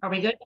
Are we good?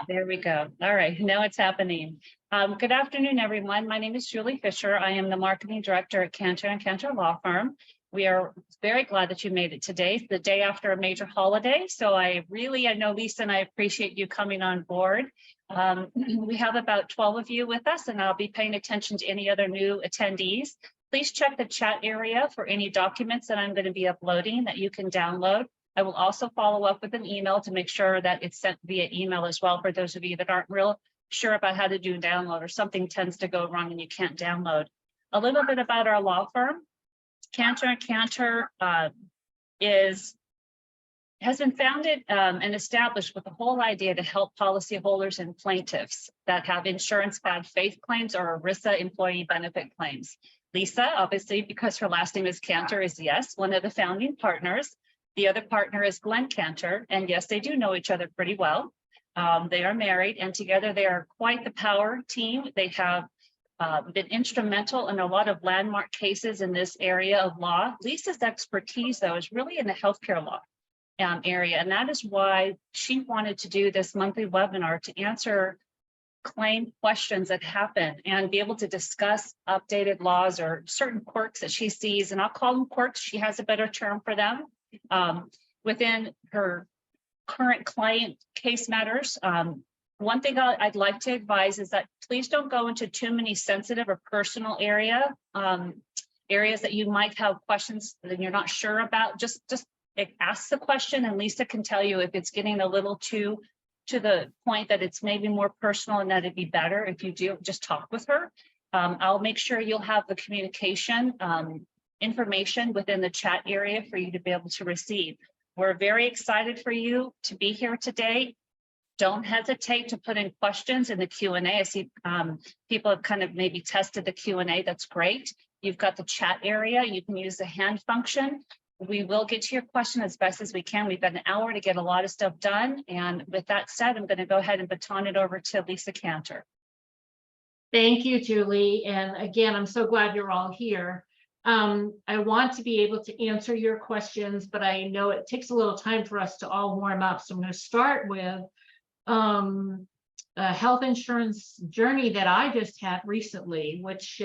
There we go. All right, now it's happening. Good afternoon, everyone. My name is Julie Fisher. I am the marketing director at Kantor Kantor Law Firm. We are very glad that you made it today. It's the day after a major holiday. So I know Lisa and I appreciate you coming on board. We have about 12 of you with us, and I'll be paying attention to any other new attendees. Please check the chat area for any documents that I'm going to be uploading that you can download. I will also follow up with an email to make sure that it's sent via email as well for those of you that aren't real sure about how to do download or something tends to go wrong and you can't download. A little bit about our law firm. Kantor Kantor has been founded and established with the whole idea to help policyholders and plaintiffs that have insurance bad faith claims or ERISA employee benefit claims. Lisa, obviously, because her last name is Kantor, is yes, one of the founding partners. The other partner is Glenn Kantor, and yes, they do know each other pretty well. They are married, and together they are quite the power team. They have been instrumental in a lot of landmark cases in this area of law. Lisa's expertise, though, is really in the healthcare law area, and that is why she wanted to do this monthly webinar to answer claim questions that happen and be able to discuss updated laws or certain quirks that she sees, and I'll call them quirks. She has a better term for them within her current client case matters. One thing I'd like to advise is that please don't go into too many sensitive or personal areas that you might have questions that you're not sure about. Just ask the question, and Lisa can tell you if it's getting a little too to the point that it's maybe more personal, and that it'd be better if you do just talk with her. I'll make sure you'll have the communication information within the chat area for you to be able to receive. We're very excited for you to be here today. Don't hesitate to put in questions in the Q&A. I see people have kind of maybe tested the Q&A. That's great. You've got the chat area. You can use the hand function. We will get to your question as best as we can. We've got an hour to get a lot of stuff done. And with that said, I'm going to go ahead and baton it over to Lisa Kantor. Thank you, Julie. And again, I'm so glad you're all here. I want to be able to answer your questions, but I know it takes a little time for us to all warm up. So I'm going to start with a health insurance journey that I just had recently, which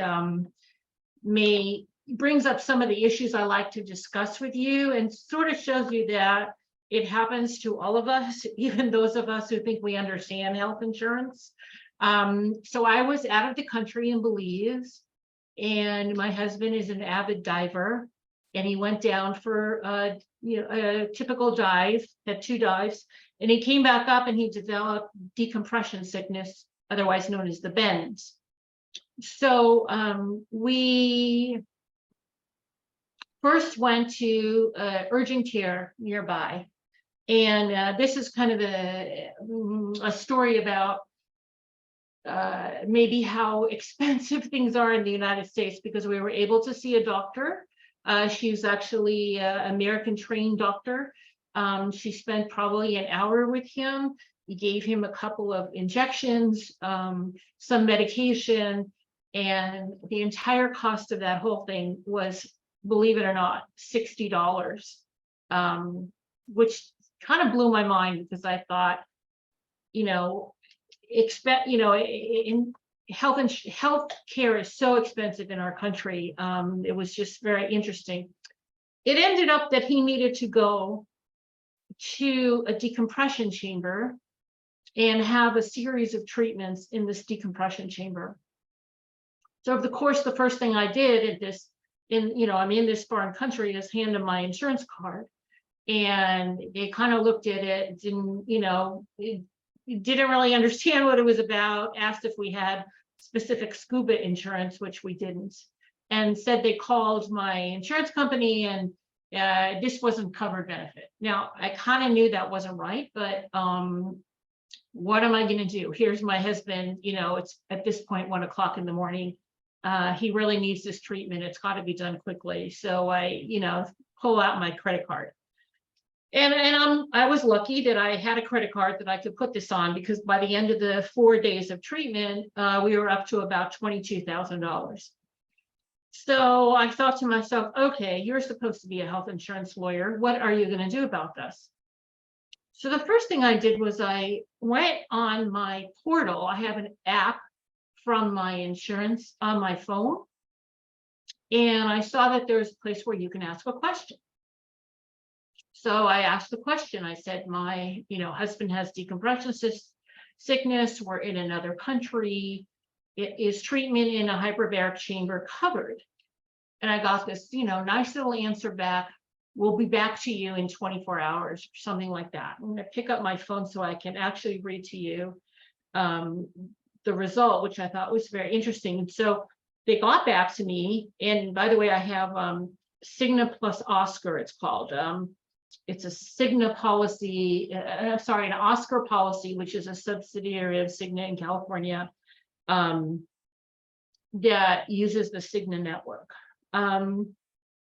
brings up some of the issues I like to discuss with you, and sort of shows you that it happens to all of us, even those of us who think we understand health insurance. So I was out of the country in Belize, and my husband is an avid diver, and he went down for a typical dive, had 2 dives, and he came back up and he developed decompression sickness, otherwise known as the bends. So we first went to urgent care nearby, and this is kind of a story about maybe how expensive things are in the United States, because we were able to see a doctor. She's actually an American trained doctor. She spent probably an hour with him. He gave him a couple of injections, some medication, and the entire cost of that whole thing was, believe it or not, $60, which kind of blew my mind, because I thought, in health care is so expensive in our country. It was just very interesting. It ended up that he needed to go to a decompression chamber and have a series of treatments in this decompression chamber. So of course, the first thing I did I'm in this foreign country, is hand him my insurance card. And they kind of looked at it, didn't really understand what it was about, asked if we had specific scuba insurance, which we didn't, and said they called my insurance company and this wasn't covered benefit. Now, I kind of knew that wasn't right, but what am I going to do? Here's my husband, it's at this point 1 o'clock in the morning. He really needs this treatment. It's got to be done quickly. So I, pull out my credit card. And I was lucky that I had a credit card that I could put this on, because by the end of the 4 days of treatment, we were up to about $22,000. So I thought to myself, okay, you're supposed to be a health insurance lawyer. What are you going to do about this? So the first thing I did was I went on my portal. I have an app from my insurance on my phone. And I saw that there's a place where you can ask a question. So I asked the question. I said, my, husband has decompression sickness. We're in another country. Is treatment in a hyperbaric chamber covered? And I got this, nice little answer back. We'll be back to you in 24 hours, or something like that. I'm going to pick up my phone so I can actually read to you the result, which I thought was very interesting. And so they got back to me. And by the way, I have Cigna plus Oscar, it's called. It's a Cigna policy, an Oscar policy, which is a subsidiary of Cigna in California that uses the Cigna network.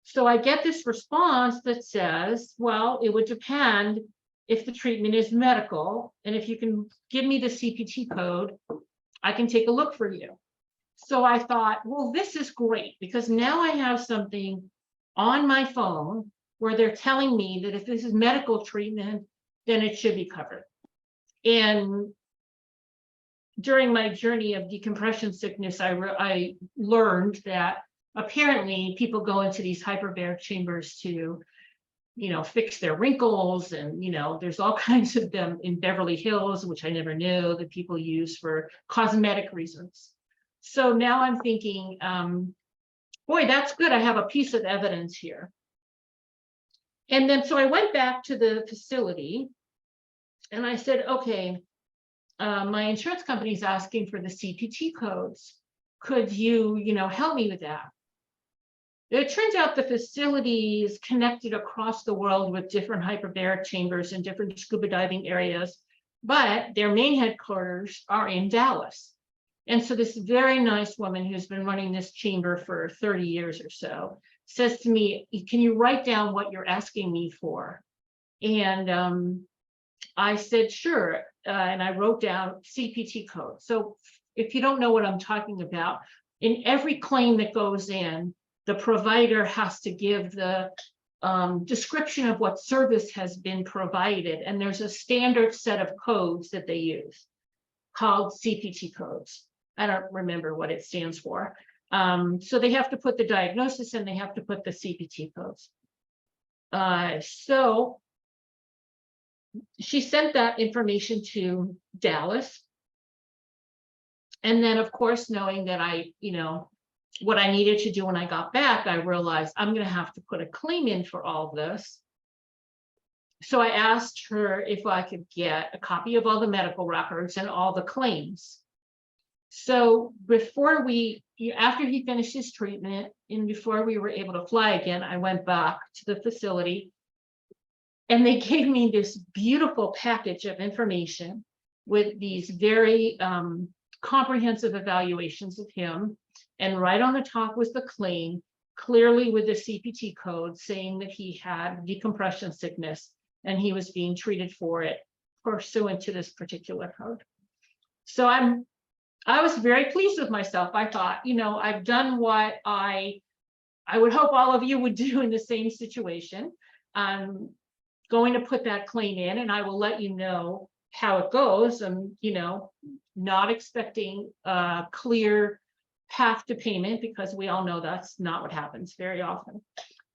So I get this response that says, well, it would depend if the treatment is medical, and if you can give me the CPT code, I can take a look for you. So I thought, well, this is great, because now I have something on my phone where they're telling me that if this is medical treatment, then it should be covered. And during my journey of decompression sickness, I learned that apparently people go into these hyperbaric chambers to, fix their wrinkles, and, there's all kinds of them in Beverly Hills, which I never knew, that people use for cosmetic reasons. So now I'm thinking, boy, that's good. I have a piece of evidence here. And then, so I went back to the facility and I said, okay, my insurance company is asking for the CPT codes. Could you, help me with that? It turns out the facility is connected across the world with different hyperbaric chambers and different scuba diving areas, but their main headquarters are in Dallas. And so this very nice woman who's been running this chamber for 30 years or so says to me, can you write down what you're asking me for? And I said, sure. And I wrote down CPT code. So if you don't know what I'm talking about, in every claim that goes in, the provider has to give the description of what service has been provided. And there's a standard set of codes that they use called CPT codes. I don't remember what it stands for. So they have to put the diagnosis and they have to put the CPT codes. So she sent that information to Dallas. And then, of course, knowing that what I needed to do when I got back, I realized I'm going to have to put a claim in for all of this. So I asked her if I could get a copy of all the medical records and all the claims. So after he finished his treatment and before we were able to fly again, I went back to the facility and they gave me this beautiful package of information with these very comprehensive evaluations of him. And right on the top was the claim, clearly with the CPT code saying that he had decompression sickness and he was being treated for it pursuant to this particular code. So I was very pleased with myself. I thought, I've done what I would hope all of you would do in the same situation. I'm going to put that claim in and I will let you know how it goes. I'm, not expecting a clear path to payment, because we all know that's not what happens very often.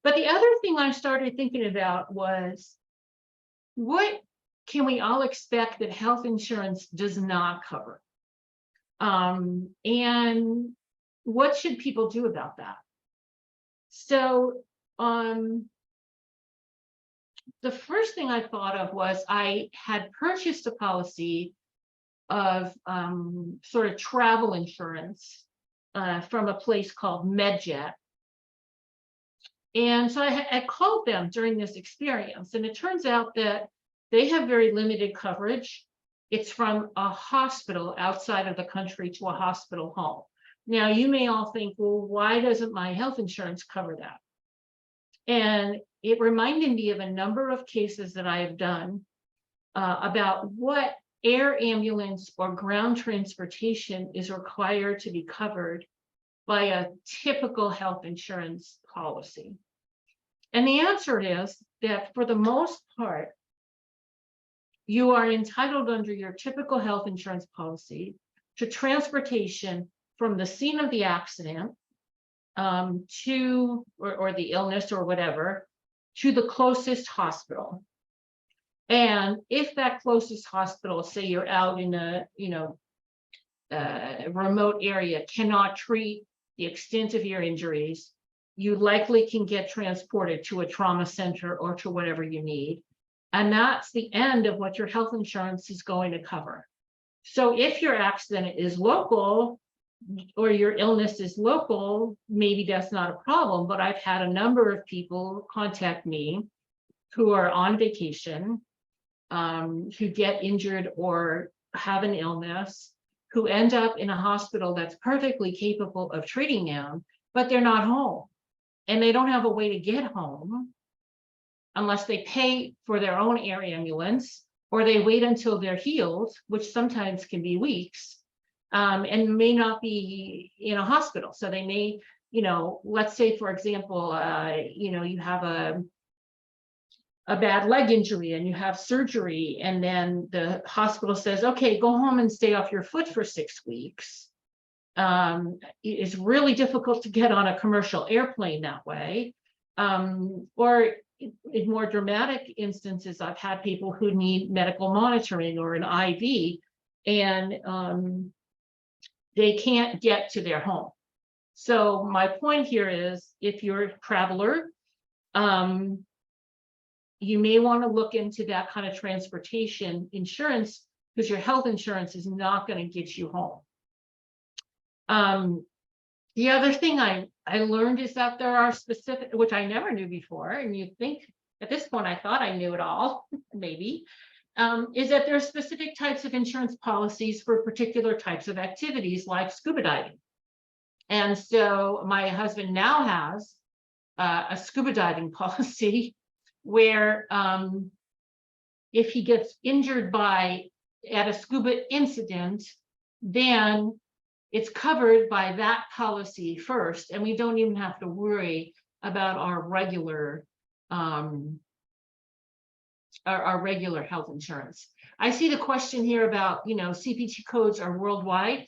But the other thing I started thinking about was, what can we all expect that health insurance does not cover? And what should people do about that? So the first thing I thought of was I had purchased a policy of sort of travel insurance from a place called MedJet. And so I called them during this experience, and it turns out that they have very limited coverage. It's from a hospital outside of the country to a hospital home. Now, you may all think, well, why doesn't my health insurance cover that? And it reminded me of a number of cases that I have done about what air ambulance or ground transportation is required to be covered by a typical health insurance policy. And the answer is that for the most part, you are entitled under your typical health insurance policy to transportation from the scene of the accident to, or the illness or whatever, to the closest hospital. And if that closest hospital, say you're out in a, remote area, cannot treat the extent of your injuries, you likely can get transported to a trauma center or to whatever you need. And that's the end of what your health insurance is going to cover. So if your accident is local or your illness is local, maybe that's not a problem. But I've had a number of people contact me who are on vacation, who get injured or have an illness, who end up in a hospital that's perfectly capable of treating them, but they're not home. And they don't have a way to get home unless they pay for their own air ambulance, or they wait until they're healed, which sometimes can be weeks, and may not be in a hospital. So they may, let's say, for example, you have a bad leg injury and you have surgery, and then the hospital says, okay, go home and stay off your foot for 6 weeks. It's really difficult to get on a commercial airplane that way. Or in more dramatic instances, I've had people who need medical monitoring or an IV, and they can't get to their home. So my point here is, if you're a traveler, you may want to look into that kind of transportation insurance, because your health insurance is not going to get you home. The other thing I learned is that there are specific, which I never knew before, and you'd think at this point I thought I knew it all, maybe, is that there are specific types of insurance policies for particular types of activities like scuba diving. And so my husband now has a scuba diving policy where if he gets injured at a scuba incident, then it's covered by that policy first, and we don't even have to worry about our regular health insurance. I see the question here about, CPT codes are worldwide.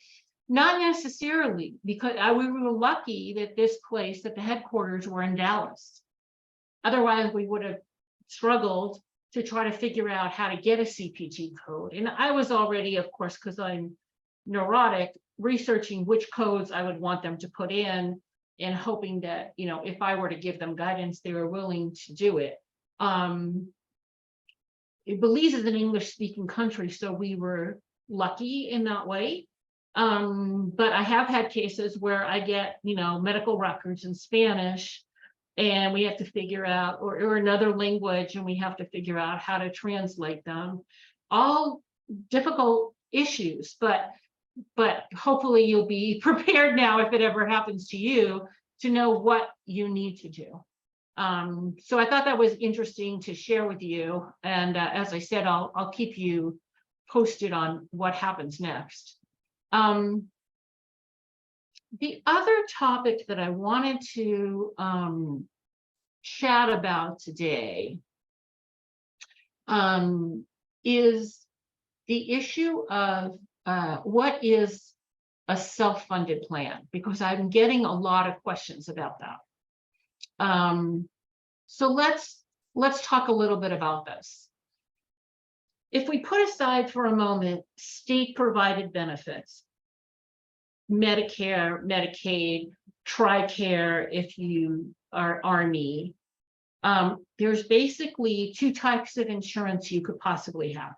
Not necessarily, because we were lucky that the headquarters were in Dallas. Otherwise, we would have struggled to try to figure out how to get a CPT code. And I was already, of course, because I'm neurotic, researching which codes I would want them to put in, and hoping that, if I were to give them guidance, they were willing to do it. Belize is an English-speaking country, so we were lucky in that way. But I have had cases where I get, medical records in Spanish, and we have to figure out, or another language, and we have to figure out how to translate them. All difficult issues, but hopefully you'll be prepared now, if it ever happens to you, to know what you need to do. So I thought that was interesting to share with you. And as I said, I'll keep you posted on what happens next. The other topic that I wanted to chat about today is the issue of what is a self-funded plan, because I'm getting a lot of questions about that. So let's talk a little bit about this. If we put aside for a moment state-provided benefits, Medicare, Medicaid, TRICARE if you are Army, there's basically 2 types of insurance you could possibly have.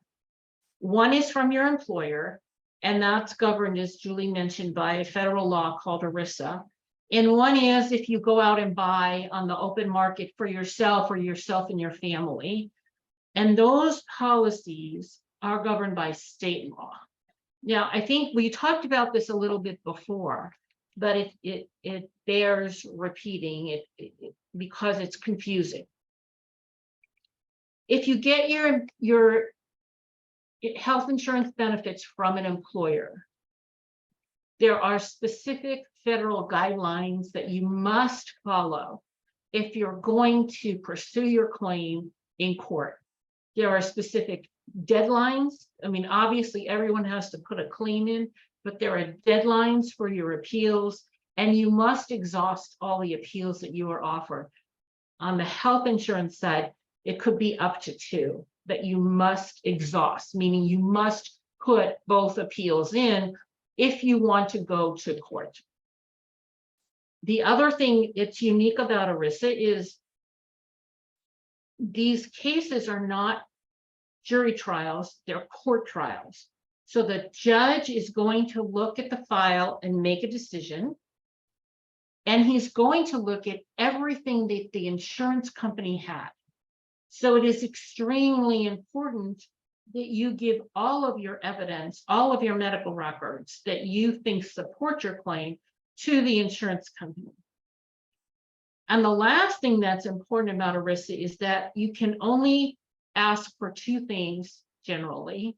One is from your employer, and that's governed, as Julie mentioned, by a federal law called ERISA. And one is if you go out and buy on the open market for yourself or yourself and your family. And those policies are governed by state law. Now, I think we talked about this a little bit before, but it bears repeating it because it's confusing. If you get your health insurance benefits from an employer, there are specific federal guidelines that you must follow if you're going to pursue your claim in court. There are specific deadlines. I mean, obviously, everyone has to put a claim in, but there are deadlines for your appeals, and you must exhaust all the appeals that you are offered. On the health insurance side, it could be up to 2 that you must exhaust, meaning you must put both appeals in if you want to go to court. The other thing that's unique about ERISA is these cases are not jury trials, they're court trials. So the judge is going to look at the file and make a decision. And he's going to look at everything that the insurance company had. So it is extremely important that you give all of your evidence, all of your medical records that you think support your claim to the insurance company. And the last thing that's important about ERISA is that you can only ask for 2 things generally: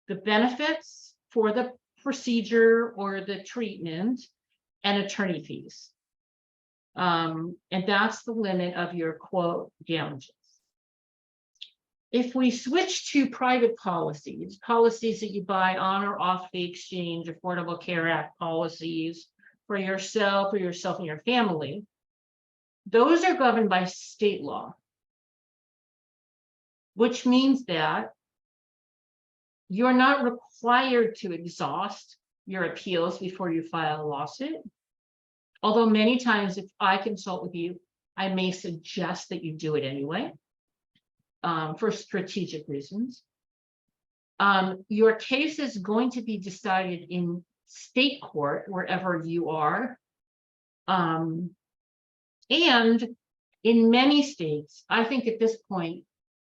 the benefits for the procedure or the treatment, and attorney fees. And that's the limit of your quote damages. If we switch to private policies that you buy on or off the exchange, Affordable Care Act policies for yourself and your family, those are governed by state law, which means that you're not required to exhaust your appeals before you file a lawsuit. Although many times if I consult with you, I may suggest that you do it anyway, for strategic reasons. Your case is going to be decided in state court, wherever you are. And in many states, I think at this point,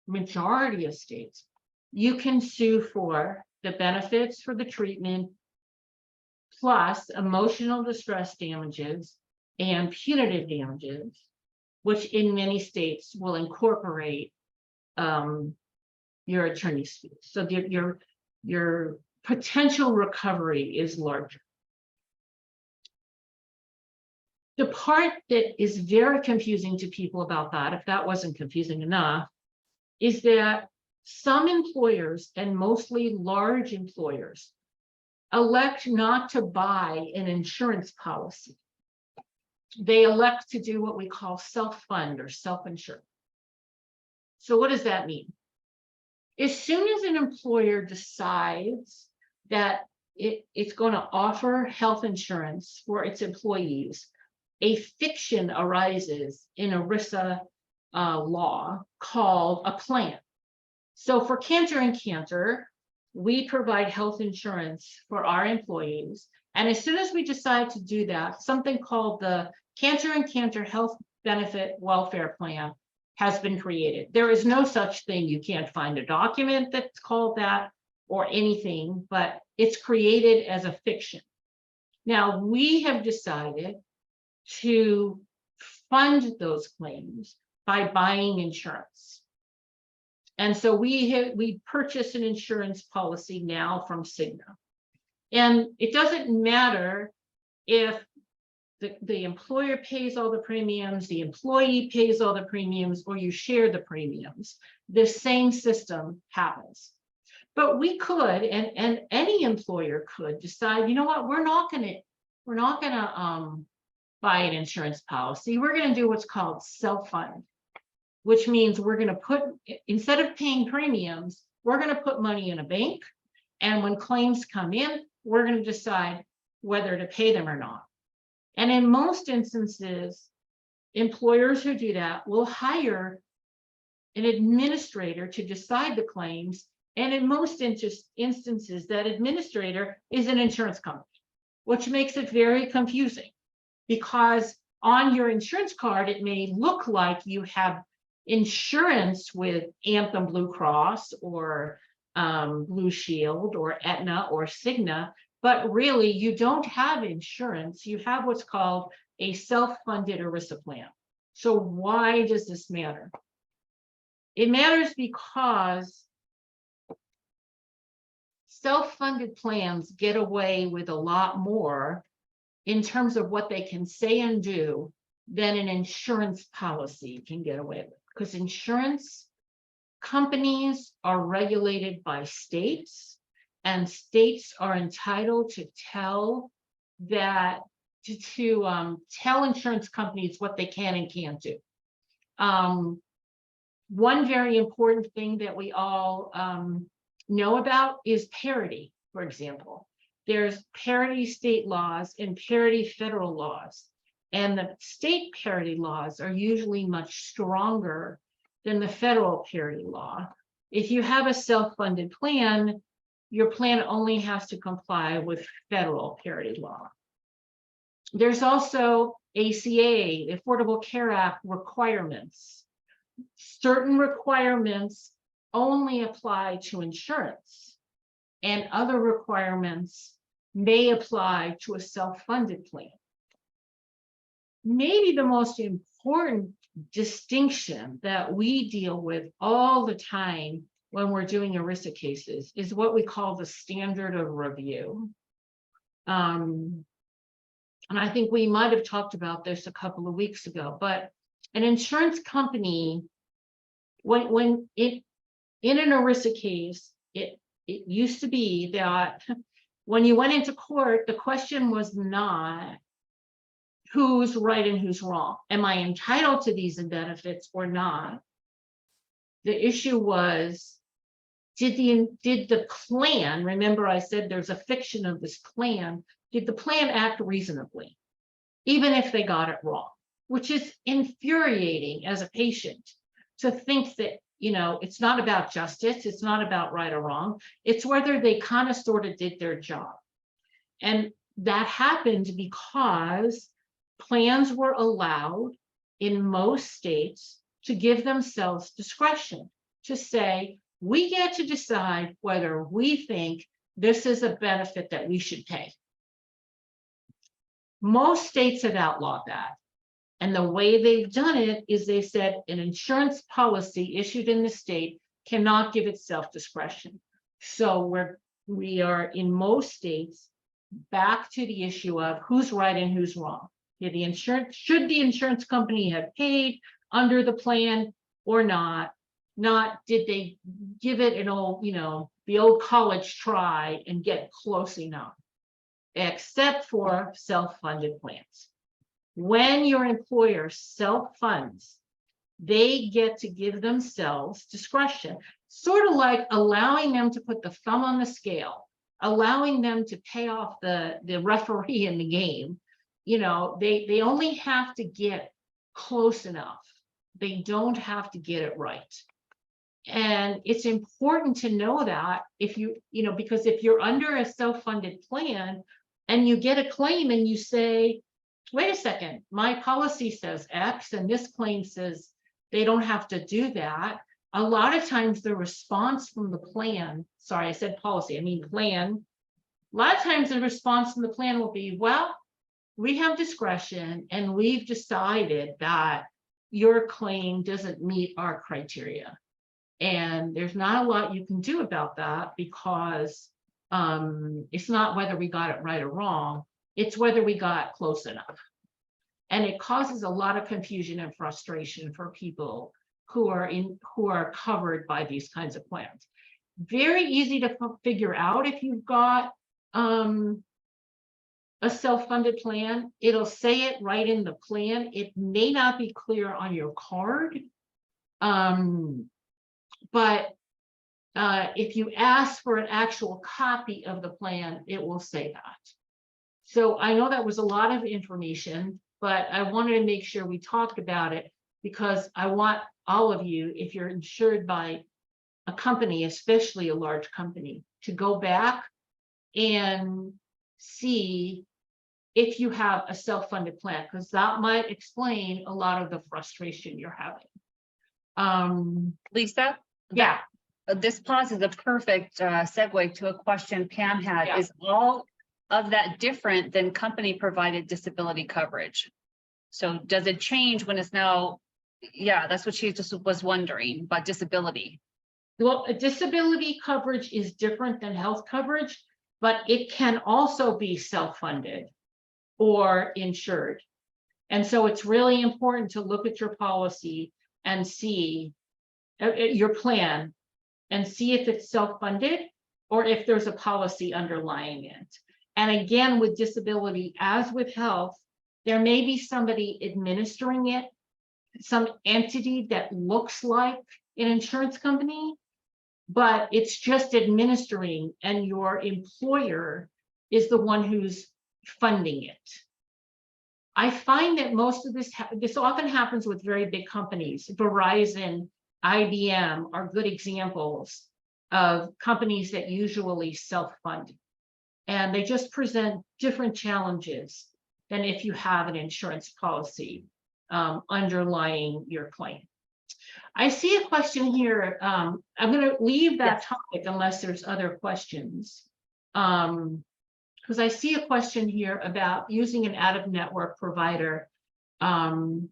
majority of states, you can sue for the benefits for the treatment, plus emotional distress damages and punitive damages, which in many states will incorporate your attorney's fees. So your potential recovery is larger. The part that is very confusing to people about that, if that wasn't confusing enough, is that some employers, and mostly large employers, elect not to buy an insurance policy. They elect to do what we call self-fund or self-insure. So what does that mean? As soon as an employer decides that it's going to offer health insurance for its employees, a fiction arises in ERISA law called a plan. So for Kantor and Kantor, we provide health insurance for our employees. And as soon as we decide to do that, something called the Kantor and Kantor Health Benefit Welfare Plan has been created. There is no such thing. You can't find a document that's called that or anything, but it's created as a fiction. Now, we have decided to fund those claims by buying insurance. And so we purchase an insurance policy now from Cigna. And it doesn't matter if the employer pays all the premiums, the employee pays all the premiums, or you share the premiums. The same system happens. But we could, and any employer could decide, you know what, we're not gonna buy an insurance policy. We're gonna do what's called self-fund, which means we're gonna put, instead of paying premiums, we're gonna put money in a bank. And when claims come in, we're gonna decide whether to pay them or not. And in most instances, employers who do that will hire an administrator to decide the claims. And in most instances, that administrator is an insurance company, which makes it very confusing, because on your insurance card, it may look like you have insurance with Anthem Blue Cross or Blue Shield or Aetna or Cigna, but really you don't have insurance. You have what's called a self-funded ERISA plan. So why does this matter? It matters because self-funded plans get away with a lot more in terms of what they can say and do than an insurance policy can get away with. Because insurance companies are regulated by states, and states are entitled to tell that tell insurance companies what they can and can't do. One very important thing that we all know about is parity, for example. There's parity state laws and parity federal laws. And the state parity laws are usually much stronger than the federal parity law. If you have a self-funded plan, your plan only has to comply with federal parity law. There's also ACA, Affordable Care Act requirements. Certain requirements only apply to insurance, and other requirements may apply to a self-funded plan. Maybe the most important distinction that we deal with all the time when we're doing ERISA cases is what we call the standard of review. And I think we might have talked about this a couple of weeks ago, but an insurance company, when in an ERISA case, it used to be that when you went into court, the question was not who's right and who's wrong. Am I entitled to these benefits or not? The issue was, did the plan, remember I said there's a fiction of this plan, did the plan act reasonably, even if they got it wrong? Which is infuriating as a patient to think that, you know, it's not about justice, it's not about right or wrong, it's whether they kind of sort of did their job. And that happened because plans were allowed in most states to give themselves discretion to say, we get to decide whether we think this is a benefit that we should pay. Most states have outlawed that. And the way they've done it is they said an insurance policy issued in the state cannot give itself discretion. So we are in most states back to the issue of who's right and who's wrong. Should the insurance company have paid under the plan or not? Not did they give it an old, you know, the old college try and get close enough, except for self-funded plans. When your employer self-funds, they get to give themselves discretion, sort of like allowing them to put the thumb on the scale, allowing them to pay off the referee in the game. You know, they only have to get close enough. They don't have to get it right. And it's important to know that if you know, because if you're under a self-funded plan and you get a claim and you say, wait a second, my policy says X and this claim says they don't have to do that. A lot of times the response from the plan, sorry, I said policy, I mean plan. A lot of times the response from the plan will be, well, we have discretion and we've decided that your claim doesn't meet our criteria. And there's not a lot you can do about that because it's not whether we got it right or wrong, it's whether we got close enough. And it causes a lot of confusion and frustration for people who are covered by these kinds of plans. Very easy to figure out if you've got a self-funded plan. It'll say it right in the plan. It may not be clear on your card. But if you ask for an actual copy of the plan, it will say that. So I know that was a lot of information, but I wanted to make sure we talked about it because I want all of you, if you're insured by a company, especially a large company, to go back and see if you have a self-funded plan, because that might explain a lot of the frustration you're having. Lisa? Yeah. This pause is a perfect segue to a question Pam had. Yeah. Is all of that different than company provided disability coverage? So does it change when it's now, yeah, that's what she just was wondering about disability. Well, a disability coverage is different than health coverage, but it can also be self-funded or insured. And so it's really important to look at your policy and see your plan and see if it's self-funded or if there's a policy underlying it. And again, with disability, as with health, there may be somebody administering it, some entity that looks like an insurance company, but it's just administering, and your employer is the one who's funding it. I find that most of this often happens with very big companies. Verizon, IBM are good examples of companies that usually self-fund. And they just present different challenges than if you have an insurance policy underlying your claim. I see a question here. I'm going to leave that topic unless there's other questions. Because I see a question here about using an out-of-network provider due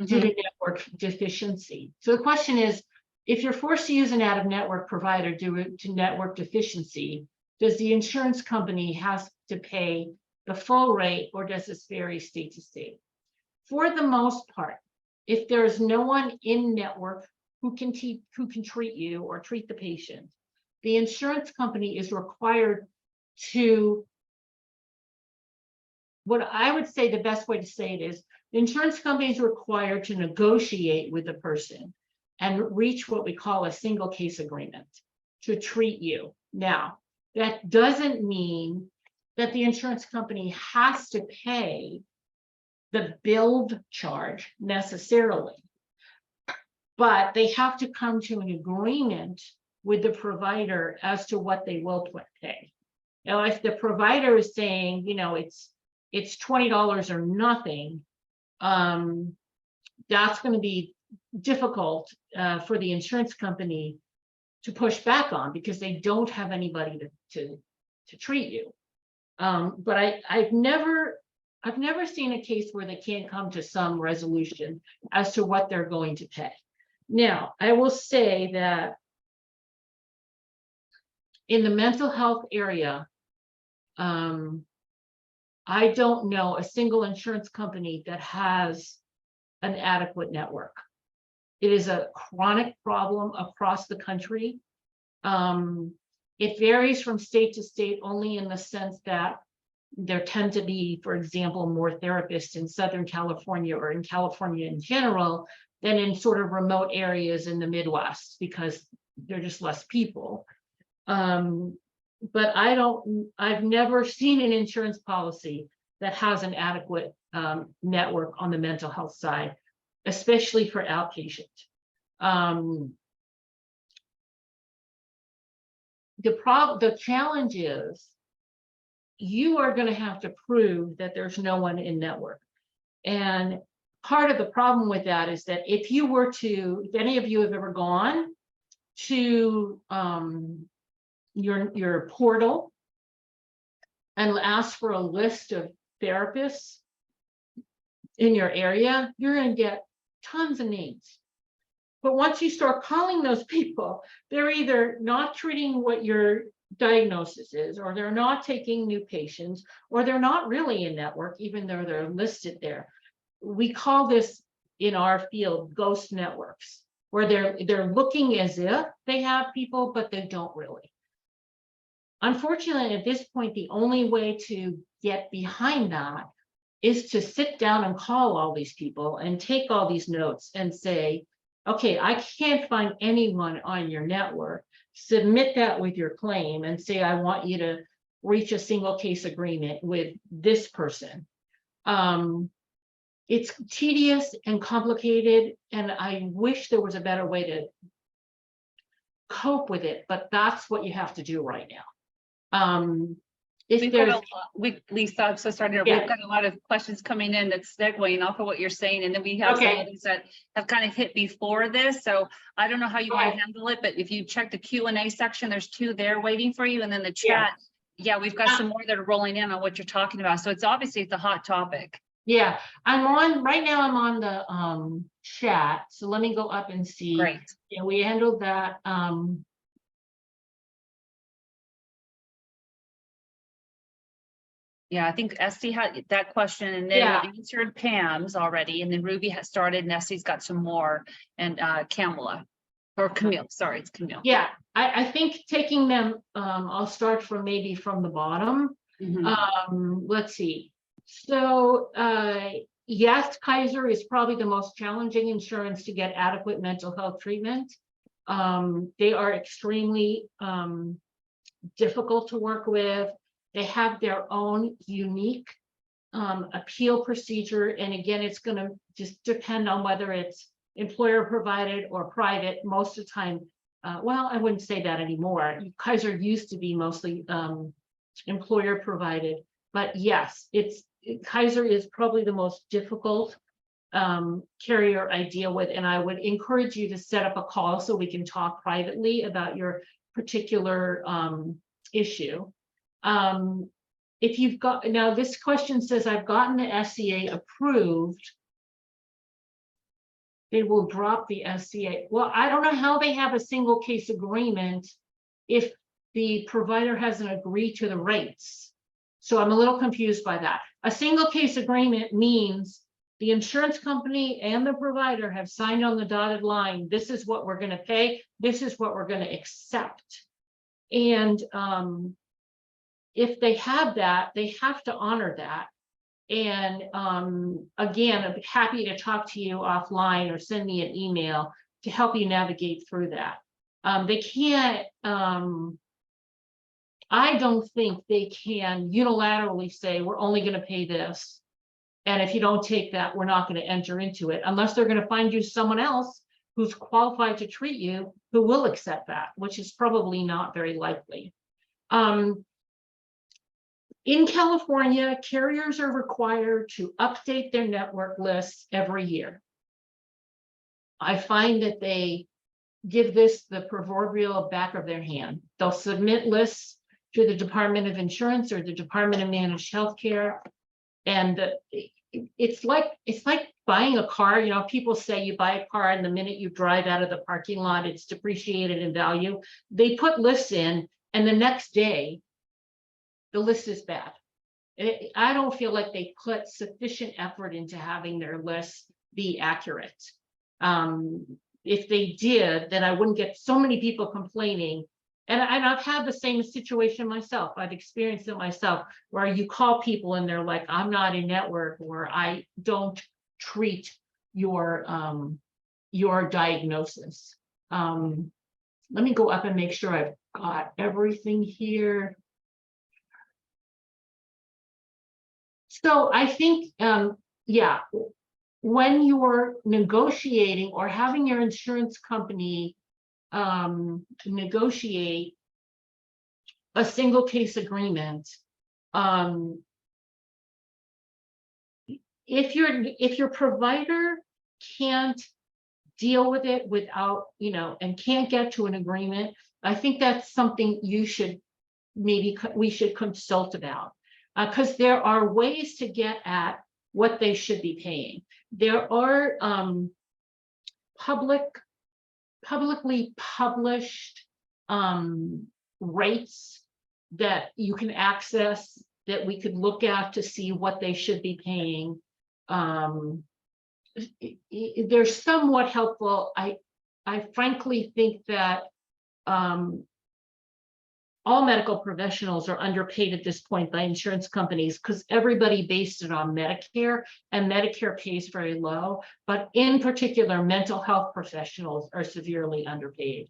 to network deficiency. So the question is, if you're forced to use an out-of-network provider due to network deficiency, does the insurance company have to pay the full rate, or does this vary state to state? For the most part, if there's no one in network who can treat you or treat the patient, the insurance company is required to, what I would say the best way to say it is, the insurance company is required to negotiate with the person and reach what we call a single case agreement to treat you. Now, that doesn't mean that the insurance company has to pay the billed charge necessarily, but they have to come to an agreement with the provider as to what they will pay. Now, if the provider is saying, you know, it's $20 or nothing, that's going to be difficult for the insurance company to push back on, because they don't have anybody to treat you. But I've never seen a case where they can't come to some resolution as to what they're going to pay. Now, I will say that in the mental health area, I don't know a single insurance company that has an adequate network. It is a chronic problem across the country. It varies from state to state only in the sense that there tend to be, for example, more therapists in Southern California or in California in general than in sort of remote areas in the Midwest, because there are just less people. But I've never seen an insurance policy that has an adequate network on the mental health side, especially for outpatient. The challenge is you are going to have to prove that there's no one in network. And part of the problem with that is that if any of you have ever gone to your portal and asked for a list of therapists in your area, you're going to get tons of names. But once you start calling those people, they're either not treating what your diagnosis is, or they're not taking new patients, or they're not really in network, even though they're listed there. We call this in our field ghost networks, where they're looking as if they have people, but they don't really. Unfortunately, at this point, the only way to get behind that is to sit down and call all these people and take all these notes and say, okay, I can't find anyone on your network. Submit that with your claim and say, I want you to reach a single case agreement with this person. It's tedious and complicated, and I wish there was a better way to cope with it, but that's what you have to do right now. Lisa, I'm so sorry. Yeah. We've got a lot of questions coming in that's segueing off of what you're saying, and then we have some others that have kind of hit before this. So I don't know how you want to handle it, but if you check the Q&A section, there's 2 there waiting for you, and then the chat. Yeah, we've got some more that are rolling in on what you're talking about. So it's obviously a hot topic. Yeah, right now I'm on the chat. So let me go up and see. Great. Yeah, we handled that. Yeah, I think Esty had that question, and then we answered Pam's already, and then Ruby has started, and Esty's got some more, and Kamala. Or Camille, sorry, it's Camille. Yeah, I think taking them, I'll start from maybe from the bottom. Mhm. Let's see. So, yes, Kaiser is probably the most challenging insurance to get adequate mental health treatment. They are extremely difficult to work with. They have their own unique appeal procedure. And again, it's going to just depend on whether it's employer provided or private. Most of the time, well, I wouldn't say that anymore. Kaiser used to be mostly employer provided, but yes, Kaiser is probably the most difficult carrier I deal with, and I would encourage you to set up a call so we can talk privately about your particular issue. If you've got, now this question says, I've gotten the SCA approved. They will drop the SCA. Well, I don't know how they have a single case agreement if the provider hasn't agreed to the rates. So I'm a little confused by that. A single case agreement means the insurance company and the provider have signed on the dotted line. This is what we're going to pay. This is what we're going to accept. And if they have that, they have to honor that. And again, I'd be happy to talk to you offline or send me an email to help you navigate through that. They can't, I don't think they can unilaterally say, we're only going to pay this. And if you don't take that, we're not going to enter into it, unless they're going to find you someone else who's qualified to treat you, who will accept that, which is probably not very likely. In California, carriers are required to update their network lists every year. I find that they give this the proverbial back of their hand. They'll submit lists to the Department of Insurance or the Department of Managed Healthcare. And it's like buying a car. You know, people say you buy a car and the minute you drive out of the parking lot, it's depreciated in value. They put lists in, and the next day, the list is bad. I don't feel like they put sufficient effort into having their lists be accurate. If they did, then I wouldn't get so many people complaining. And I've had the same situation myself. I've experienced it myself, where you call people and they're like, I'm not in network, or I don't treat your diagnosis. Let me go up and make sure I've got everything here. So I think, yeah, when you're negotiating or having your insurance company negotiate a single case agreement, if your provider can't deal with it without, and can't get to an agreement, I think that's something you should, we should consult about, because there are ways to get at what they should be paying. There are publicly published rates that you can access, that we could look at to see what they should be paying. They're somewhat helpful. I frankly think that all medical professionals are underpaid at this point by insurance companies, because everybody based it on Medicare, and Medicare pays very low. But in particular, mental health professionals are severely underpaid,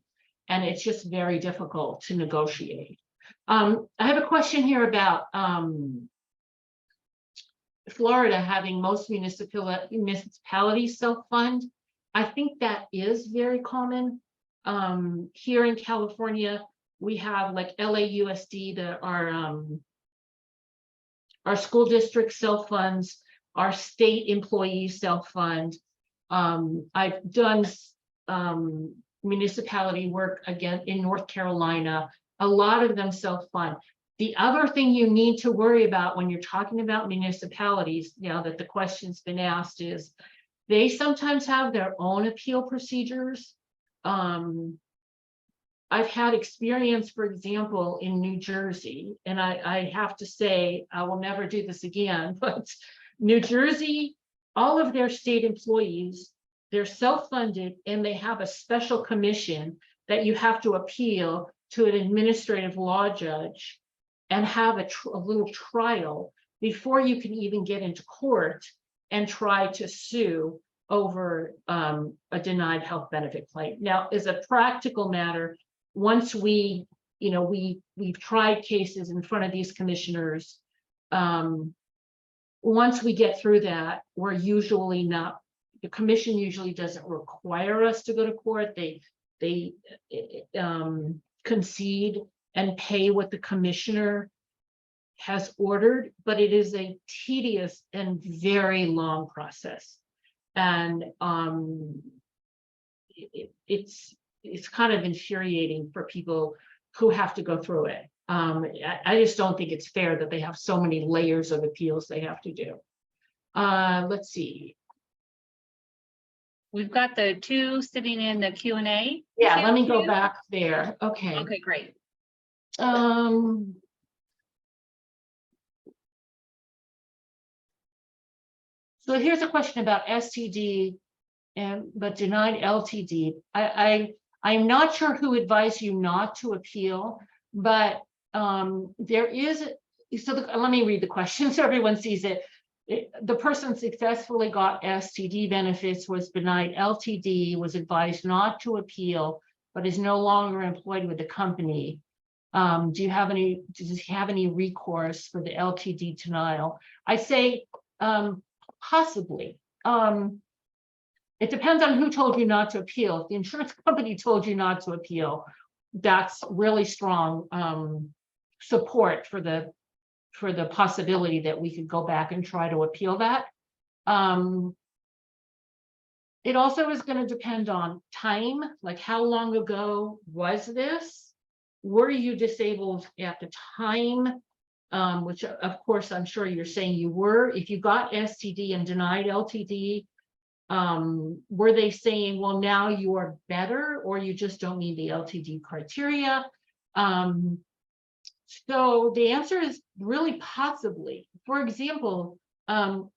and it's just very difficult to negotiate. I have a question here about Florida having most municipalities self-fund. I think that is very common. Here in California, we have like LAUSD, our school district self-funds, our state employees self-fund. I've done municipality work again in North Carolina. A lot of them self-fund. The other thing you need to worry about when you're talking about municipalities, now that the question's been asked, is they sometimes have their own appeal procedures. I've had experience, for example, in New Jersey, and I have to say, I will never do this again, but New Jersey, all of their state employees they're self-funded, and they have a special commission that you have to appeal to an administrative law judge and have a little trial before you can even get into court and try to sue over a denied health benefit claim. Now, as a practical matter, once we've tried cases in front of these commissioners, once we get through that, we're usually not, the commission usually doesn't require us to go to court. They concede and pay what the commissioner has ordered, but it is a tedious and very long process. And it's kind of infuriating for people who have to go through it. I just don't think it's fair that they have so many layers of appeals they have to do. Let's see. We've got the two sitting in the Q&A. Yeah, let me go back there. Okay. Okay, great. So here's a question about STD but denied LTD. I'm not sure who advised you not to appeal, but there is, let me read the question so everyone sees it. The person successfully got STD benefits, was denied LTD, was advised not to appeal, but is no longer employed with the company. Does he have any recourse for the LTD denial? I say possibly. It depends on who told you not to appeal. If the insurance company told you not to appeal, that's really strong support for the possibility that we could go back and try to appeal that. It also is going to depend on time, like how long ago was this? Were you disabled at the time? Which of course, I'm sure you're saying you were. If you got STD and denied LTD, were they saying, well, now you are better, or you just don't meet the LTD criteria? So the answer is really possibly. For example,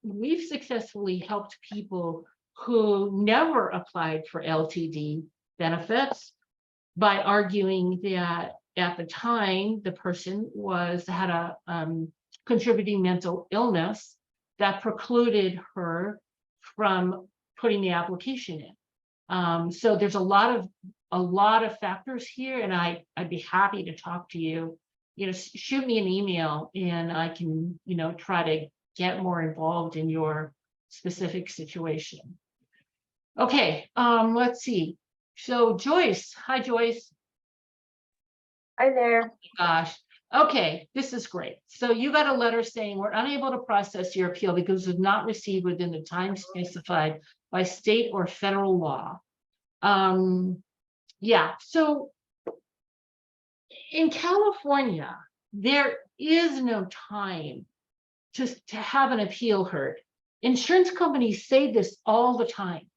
we've successfully helped people who never applied for LTD benefits by arguing that at the time the person had a contributing mental illness that precluded her from putting the application in. So there's a lot of factors here, and I'd be happy to talk to you. Shoot me an email and I can, try to get more involved in your specific situation. Okay, let's see. So Joyce, hi Joyce. Hi there. Oh gosh. Okay, this is great. So you got a letter saying we're unable to process your appeal because it was not received within the time specified by state or federal law. Yeah, so in California, there is no time to have an appeal heard. Insurance companies say this all the time,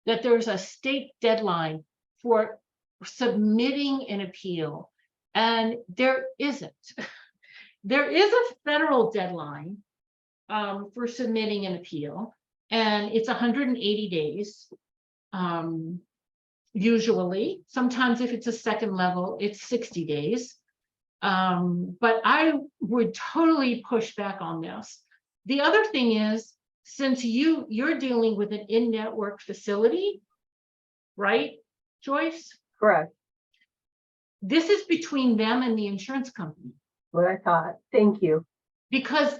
that there's a state deadline for submitting an appeal, and there isn't. There is a federal deadline for submitting an appeal, and it's 180 days. Usually, sometimes if it's a second level, it's 60 days. But I would totally push back on this. The other thing is, since you're dealing with an in-network facility, right, Joyce? Correct. This is between them and the insurance company. What I thought. Thank you. Because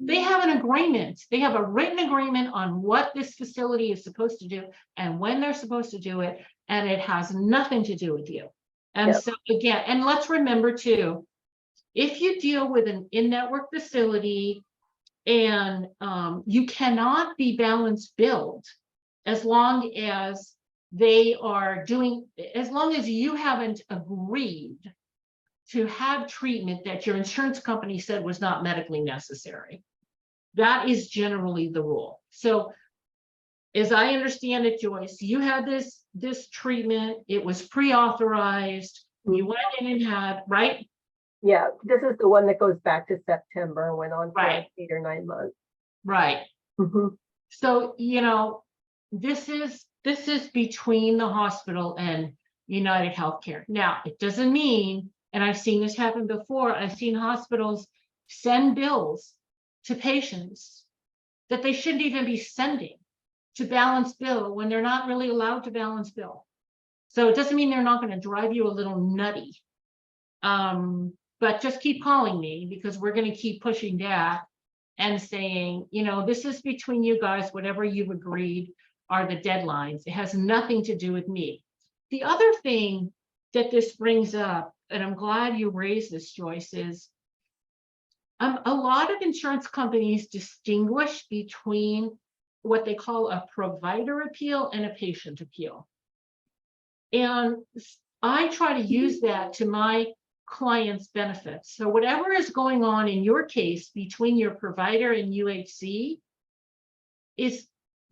they have an agreement. They have a written agreement on what this facility is supposed to do and when they're supposed to do it, and it has nothing to do with you. And so again, and let's remember too, if you deal with an in-network facility and you cannot be balance billed as long as they are doing, as long as you haven't agreed to have treatment that your insurance company said was not medically necessary. That is generally the rule. So as I understand it, Joyce, you had this treatment, it was pre-authorized, you went in and had, right? Yeah, this is the one that goes back to September, went on for Right. like 8 or 9 months. Right. Mm-hmm. So, this is between the hospital and United Healthcare. Now, it doesn't mean, and I've seen this happen before, I've seen hospitals send bills to patients that they shouldn't even be sending to balance bill when they're not really allowed to balance bill. So it doesn't mean they're not going to drive you a little nutty. But just keep calling me, because we're going to keep pushing that and saying, this is between you guys, whatever you've agreed are the deadlines. It has nothing to do with me. The other thing that this brings up, and I'm glad you raised this, Joyce, is a lot of insurance companies distinguish between what they call a provider appeal and a patient appeal. And I try to use that to my clients' benefits. So whatever is going on in your case between your provider and UHC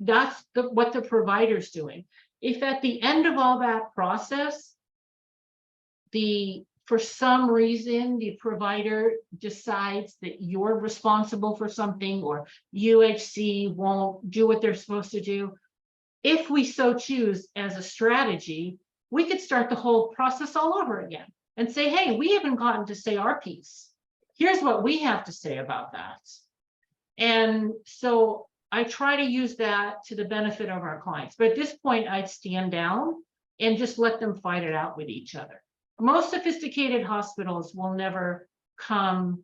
that's what the provider's doing. If at the end of all that process, for some reason, the provider decides that you're responsible for something, or UHC won't do what they're supposed to do, if we so choose as a strategy, we could start the whole process all over again and say, hey, we haven't gotten to say our piece. Here's what we have to say about that. And so I try to use that to the benefit of our clients. But at this point, I'd stand down and just let them fight it out with each other. Most sophisticated hospitals will never come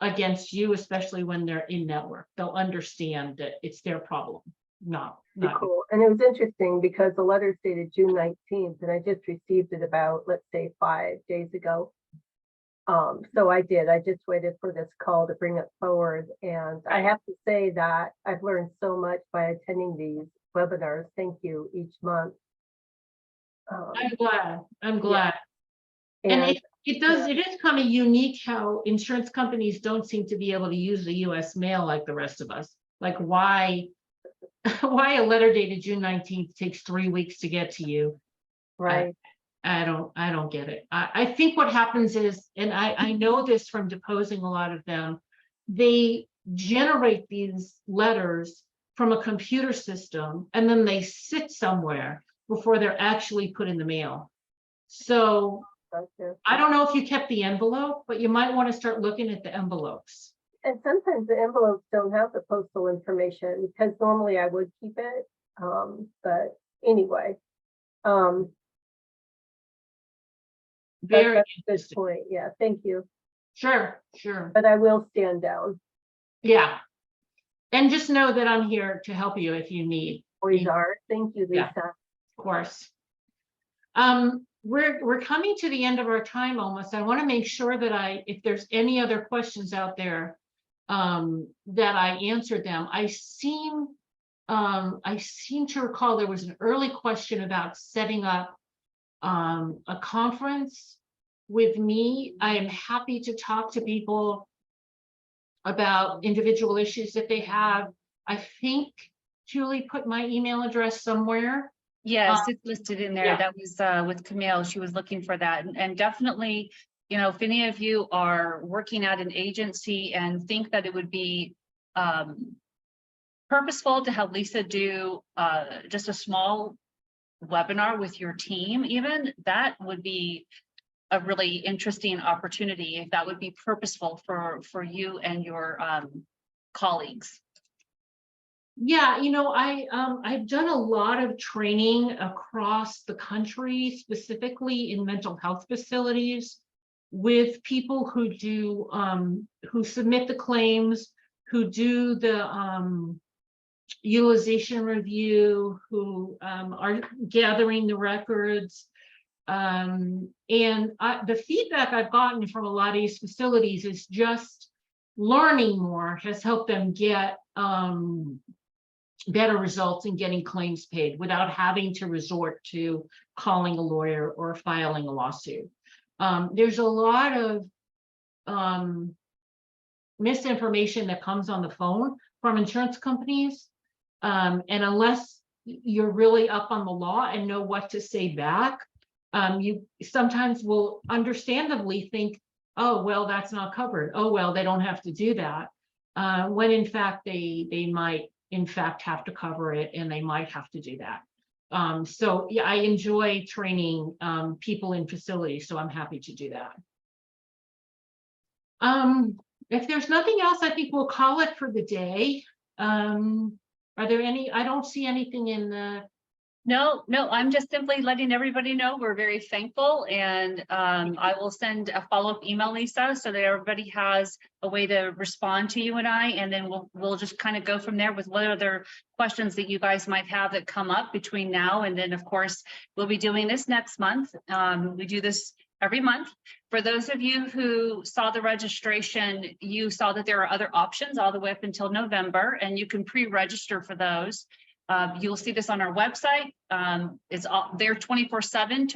against you, especially when they're in network. They'll understand that it's their problem, not Cool. And it was interesting because the letter's dated June 19th, and I just received it about, let's say, 5 days ago. So I just waited for this call to bring it forward. And I have to say that I've learned so much by attending these webinars. Thank you each month. I'm glad. And it is kind of unique how insurance companies don't seem to be able to use the US mail like the rest of us. Like why a letter dated June 19th takes 3 weeks to get to you. Right. I don't get it. I think what happens is, and I know this from deposing a lot of them, they generate these letters from a computer system and then they sit somewhere before they're actually put in the mail. So I don't know if you kept the envelope, but you might want to start looking at the envelopes. And sometimes the envelopes don't have the postal information, because normally I would keep it. But anyway, Very that's a good interesting. point. Yeah, thank you. Sure. But I will stand down. Yeah. And just know that I'm here to help you if you need. Always are. Thank you, Lisa. Yeah. Of course. We're coming to the end of our time almost. I want to make sure that if there's any other questions out there, that I answered them. I seem to recall there was an early question about setting up a conference with me. I am happy to talk to people about individual issues that they have. I think Julie put my email address somewhere. Yes, it's listed in there. Yeah. That was with Camille. She was looking for that. And definitely, if any of you are working at an agency and think that it would be purposeful to have Lisa do just a small webinar with your team, even, that would be a really interesting opportunity if that would be purposeful for you and your colleagues. Yeah, I've done a lot of training across the country, specifically in mental health facilities, with people who do who submit the claims, who do the utilization review, who are gathering the records. And the feedback I've gotten from a lot of these facilities is just learning more has helped them get better results in getting claims paid without having to resort to calling a lawyer or filing a lawsuit. There's a lot of misinformation that comes on the phone from insurance companies. And unless you're really up on the law and know what to say back, you sometimes will understandably think, oh, well, that's not covered. Oh, well, they don't have to do that. When in fact, they might in fact have to cover it, and they might have to do that. So yeah, I enjoy training people in facilities, so I'm happy to do that. If there's nothing else, I think we'll call it for the day. Are there any, I don't see anything in the. No, I'm just simply letting everybody know we're very thankful, and I will send a follow-up email, Lisa, so that everybody has a way to respond to you and I, and then we'll just kind of go from there with what other questions that you guys might have that come up between now and then. Of course, we'll be doing this next month. We do this every month. For those of you who saw the registration, you saw that there are other options all the way up until November, and you can pre-register for those. You'll see this on our website. It's there 24/7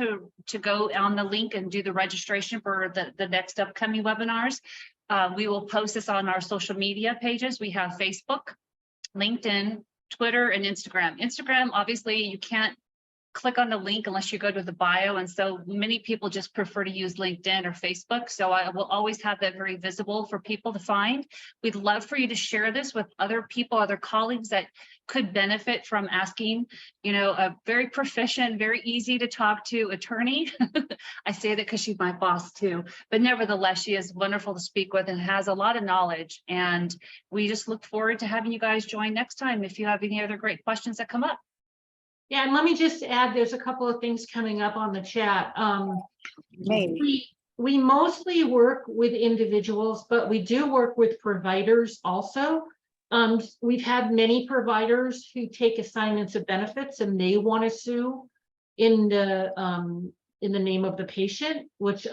to go on the link and do the registration for the next upcoming webinars. We will post this on our social media pages. We have Facebook, LinkedIn, Twitter, and Instagram. Instagram, obviously, you can't click on the link unless you go to the bio. And so many people just prefer to use LinkedIn or Facebook. So I will always have that very visible for people to find. We'd love for you to share this with other people, other colleagues that could benefit from asking, you know, a very proficient, very easy to talk to attorney. I say that because she's my boss too, but nevertheless, she is wonderful to speak with and has a lot of knowledge. And we just look forward to having you guys join next time if you have any other great questions that come up. Yeah, and let me just add, there's a couple of things coming up on the chat. We mostly work with individuals, but we do work with providers also. We've had many providers who take assignments of benefits and they want to sue in the name of the patient, which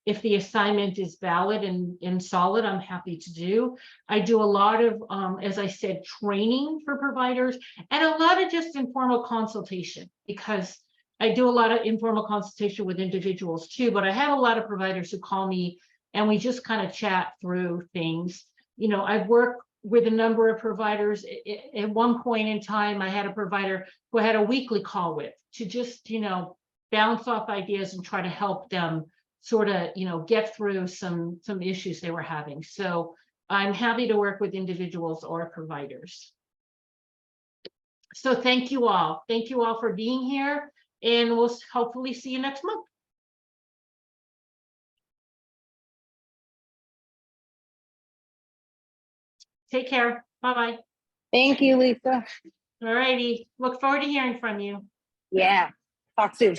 if the assignment is valid and solid, I'm happy to do. I do a lot of, as I said, training for providers and a lot of just informal consultation, because I do a lot of informal consultation with individuals too, but I have a lot of providers who call me and we just kind of chat through things. You know, I've worked with a number of providers. At one point in time, I had a provider who I had a weekly call with to just, you know, bounce off ideas and try to help them sort of, you know, get through some issues they were having. So I'm happy to work with individuals or providers. So thank you all. Thank you all for being here, and we'll hopefully see you next month. Take care. Bye-bye. Thank you, Lisa. All righty. Look forward to hearing from you. Yeah, talk soon.